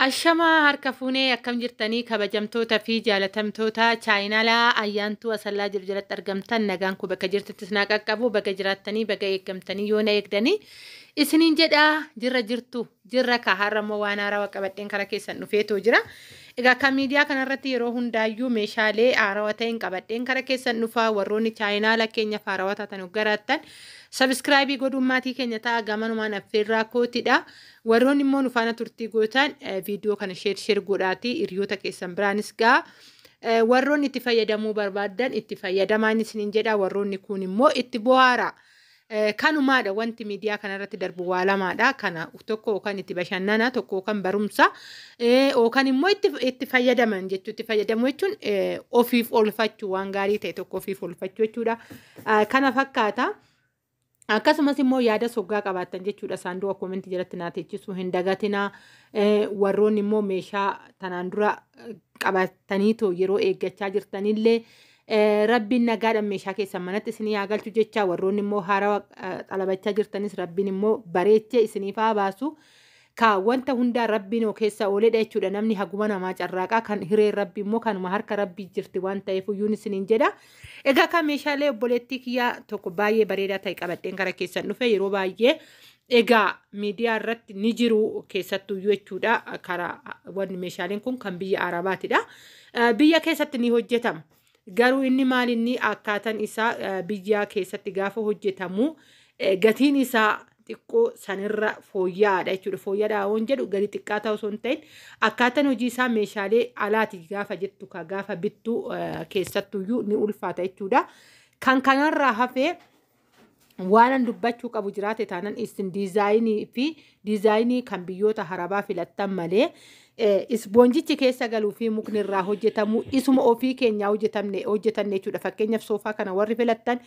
Ashama harka fuunee akkam jirtanii kabajamtoota fi jaalatamtoota chaayinaalaa ayyaantuu asallaa jiru jalatti argamtan nagaan ku bakka jirtuttis naa qaqqabu bakka jiraattanii bakka eeggamtanii yoo na eegdanii isiniin jedhaa jirra ka har'ammoo waan haarawaa qabadheen kara keessan dhufeetoo jira. Egaa kan miidiyaa kanarratti yeroo hundaayyuu meeshaalee haarawaa ta'een qabadheen kara keessan dhufaa warroonni chaayinaala keenyaaf haarawaa taatan garaattan sabskraayibii godhummaatii keenya ta'a gamanumaan affeerraa kootidha. Warroonni immoo nufaana turtii gootan viidiyoo kana sheer godhaati hiriyoota keessan biraanis gaa warroonni itti fayyadamuu barbaadan itti fayyadamaan isiniin jedha warroonni kun immoo itti bohaara. Kanumaadha wanti miidiyaa kanarratti darbu waa lamaadha. Kana tokko kan itti bashannana tokko kan barumsa kan immoo itti fayyadaman jechuudha. Itti fayyadamu jechuun ofiif oolfachuu waan gaarii ta'e tokko ofiif oolfachuu jechuudha. Kana fakkaata. Akkasumas immoo yaada soggaa qabaatan jechuudha saanduqa koomentii jalatti naa teechisuu hin dagatinaa. Warroonni immoo meeshaa tanaan dura qabataniitoo yeroo eeggachaa jirtanillee rabbiin nagaadhaan meeshaa keessan manatti isinii haa galchu jecha warroonni immoo haarawaa xalabachaa jirtanis rabbiin immoo bareechee isiniif haa baasu. Ka wanta hundaa rabbiin keessa ooledha jechuudha namni haguma namaa carraaqaa kan hireen rabbii immoo kanuma harka rabbii jirti waan ta'eef iyyuun isiniin jedha. Egaa kan meeshaalee obboleettii kiyyaa tokko baay'ee bareedaa ta'e qabadheen kara keessan dhufe yeroo baay'ee egaa miidiyaa irratti ni jiru keessattuu jechuudha karaa wanni meeshaaleen kun kan biyya Arabaatidha. Biyya keessatti ni hojjetama. Garuu inni maal inni akkaataan isaa biyya keessatti gaafa hojjetamu gatiin isaa xiqqoo sanirra fooyya'aadha jechuudha. Fooyya'aadha waan jedhu gadi xiqqaa ta'uu osoo hin ta'in akkaataan hojii isaa meeshaalee alaati gaafa jettu ka gaafa bittu keessattuyyuu ni ulfaata jechuudha. Kan kanarraa hafee waan dubbachuu qabu jiraate taanan isin diizaayinii fi diizaayinii kan biyyoota Arabaa filattan malee ispoonjichi keessa galuu fi mukni irraa hojjetamu isuma ofii keenyaa hojjetanne jechuudha. Fakkeenyaaf soofaa kana warri filattan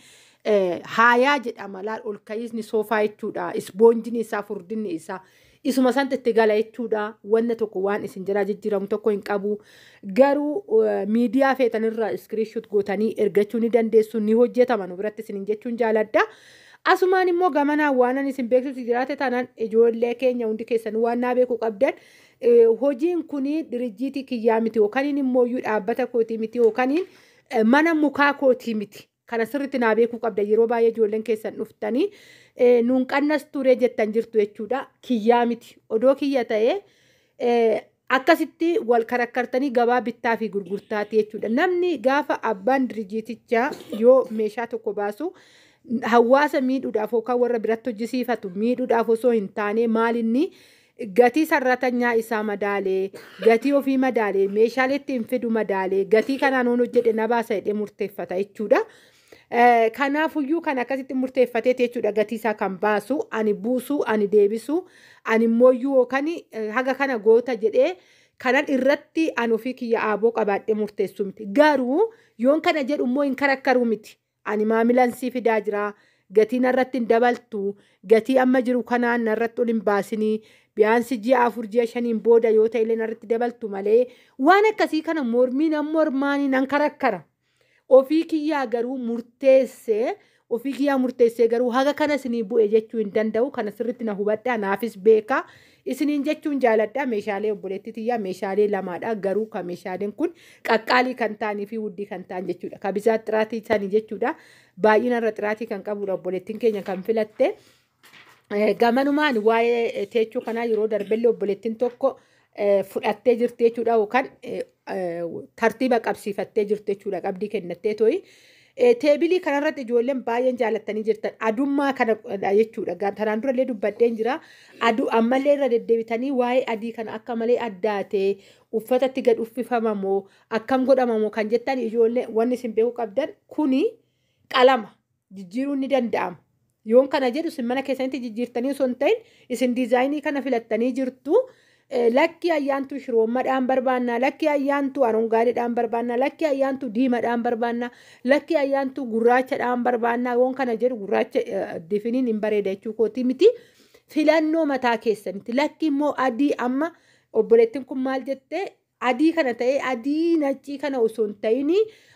haayaa jedhama laal ol ka'iisni soofaa jechuudha. Ispoonjiin isaa furdinni isaa isuma santi itti gala jechuudha. Wanna tokko waan isin jiraa jijjiiramu tokko hin qabu. Garuu miidiyaa feetanirraa iskiriishuut gootanii ergachuu ni dandeessu ni hojjetama nu biratti isin jechuun jaaladha. Asumaan immoo gamanaa waan isin beeksisuuf jiraate taanaan ijoollee keenya hundi keessan waan naa beekuu qabdan hojiin kuni dirijjiitii kiyyaa miti yookaan immoo dhaabbata kootii miti yookaan mana mukaa kootii miti. Kana sirriitti naa beekuu qabda yeroo baay'ee ijoolleen keessan dhuftanii nuun qannas turee jettan jirtu jechuudha. Kiyyaa miti. Odoo kiyya ta'ee akkasitti wal karakkartanii gabaa bittaa fi gurgurtaati jechuudha. Namni gaafa abbaan dirijjiitichaa yoo meeshaa tokko baasu hawaasa miidhuudhaaf yookaan warra biratti hojjisiifatu miidhuudhaaf osoo hin taane maalinni gatii sarratanyaa isaa madaalee gatii ofii madaalee meeshaalee ittiin fidu madaalee gatii kanaan hojjedhe na baasa jedhee murteeffata jechuudha. Kanaafuyyuu kan akkasitti murteeffateeti jechuudha gatii isaa kan baasu ani buusu ani deebisu ani immoo yookaan haga kana goota jedhee kanan irratti ani ofii kiyya aaboo qabaadhee murteessu miti. Garuu yoon kana jedhu immoo hin karakkaru miti. Ani maamilaan sii fidaa jira. Gatiin irratti hin dabaltu. Gatii amma jiru kanaan irratti ol hin baasinii. Biyaansi ji'a 4 ji'a 5 booda yoo ta'e illee irratti dabaltu malee waan akkasii kana mormii nan mormaanii nan karakkara. Ofii kiyyaa garuu murteessee garuu haga kana isinii bu'e jechuu hin danda'u. Kana sirriitti na hubadhaa naafis beeka. Isiniin jechuun jaaladha meeshaalee obboleettii tiyyaa meeshaalee lamaadha garuu kan meeshaaleen kun qaqqaalii kan ta'anii fi wuddii kan ta'an jechuudha. Kabisaa xiraatii isaanii jechuudha. Baay'ina irra xiraatii kan qabudha obboleettiin keenya kan filatte. Gamanumaan waa'ee teechoo kanaa yeroo darbellee obboleettiin tokko fudhattee jirti jechuudha yookaan tartiiba qabsiifattee jirti jechuudha qabdii kennattee tooyi. Teebilii kanarratti ijoolleen baay'een jaallattanii jirtan adummaa kana jechuudha. Tanaan durallee dubbadheen jira. Aduu ammallee irra deddeebitanii waa'ee adii kana akka malee addaatee uffatatti gad uffifamamoo akkam godhamamoo kan jettan ijoollee wanni isin beekuu qabdan kuni qalama jijjiiruun ni danda'ama. Yoon kana jedhu isin mana keessanitti jijjiirtanii osoo hin ta'in isin diizaayinii kana filattanii jirtu. Lakki ayyaantu shiroomadhaan barbaanna, lakki ayyaantu arongaadhaan barbaanna, lakki ayyaantu diimadhaan barbaanna, lakki ayyaantu gurraachadhaan barbaanna. Yoon kana jedhu gurraacha difiniin hin bareeda jechuu kooti miti. Filannoo mataa keessanitti lakki immoo adii amma obboleettiin kun maal jettee adii kana ta'ee adii naccii kana osoo hin ta'in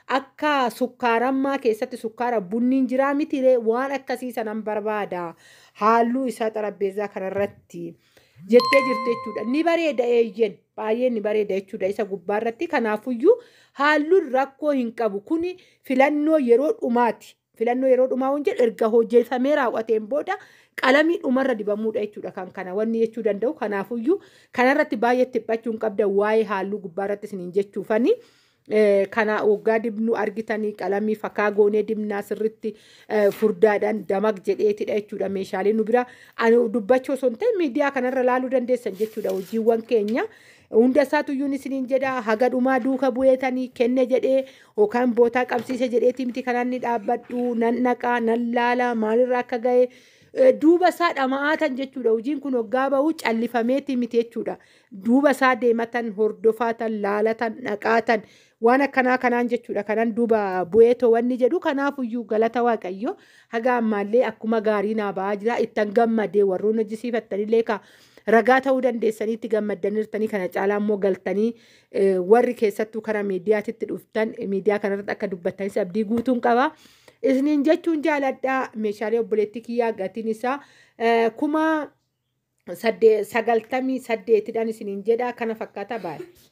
akka sukkaarammaa keessatti sukkaara bunniin jiraa mitiree waan akkasii sanan barbaada. Halluu isaa xarapheezaa kanarratti jettee jirte jechuudha. Ni bareeda eeyyen baay'ee ni bareeda jechuudha isa gubbaarratti kanaafuyyuu halluun rakkoo hin qabu kuni filannoo yeroo dhumaati. Filannoo yeroo dhumaa waan jedhu erga hojjetamee raawwateen booda qalamii dhumarra dibamuudha jechuudha kan kana wanni jechuu danda'u kanaafuyyuu kanarratti baay'ee dhiphachuu hin qabda waa'ee halluu gubbaarratti isiniin jechuufani. Kana waggaa dibnu argitanii qalamii fakaa goonee dibnaa sirritti furdaadhaan damaq jedheetidha jechuudha meeshaalee nu bira dubbachuu osoo hin ta'in miidiyaa kanarra laaluu dandeessan jechuudha hojiiwwan keenya. Hunda isaatuyyuun isiniin jedha haga dhumaa duuka bu'eetanii kenne jedhee yookaan bootaa qabsiise jedheeti miti kanaan ni dhaabbadhu nan naqaa nan laala maalirraa akka ga'e duuba isaa dhama'aatan jechuudha hojiin kun waggaa bahuu callifameeti miti jechuudha duuba isaa deematan hordofaatan laalatan dhaqaatan waan akkanaa kanaan jechuudha kanan duuba bu'eetoo wanni jedhu kanaafuyyuu galata waaqayyo haga ammaallee akkuma gaarii naa ba'aa jira ittan gammadee warroon hojjisiifattanillee ragaa ta'uu dandeessaniitti gammaddanirtanii kana caalaa immoo galtanii warri keessattuu karaa miidiyaatitti dhuftan miidiyaa kanarratti akka dubbattanis abdii guutuun qaba. Isiniin jechuun jaaladhaa meeshaalee obboleettii kiyyaa gatiin isaa 998 isiniin jedha kana fakkaata baay'ee.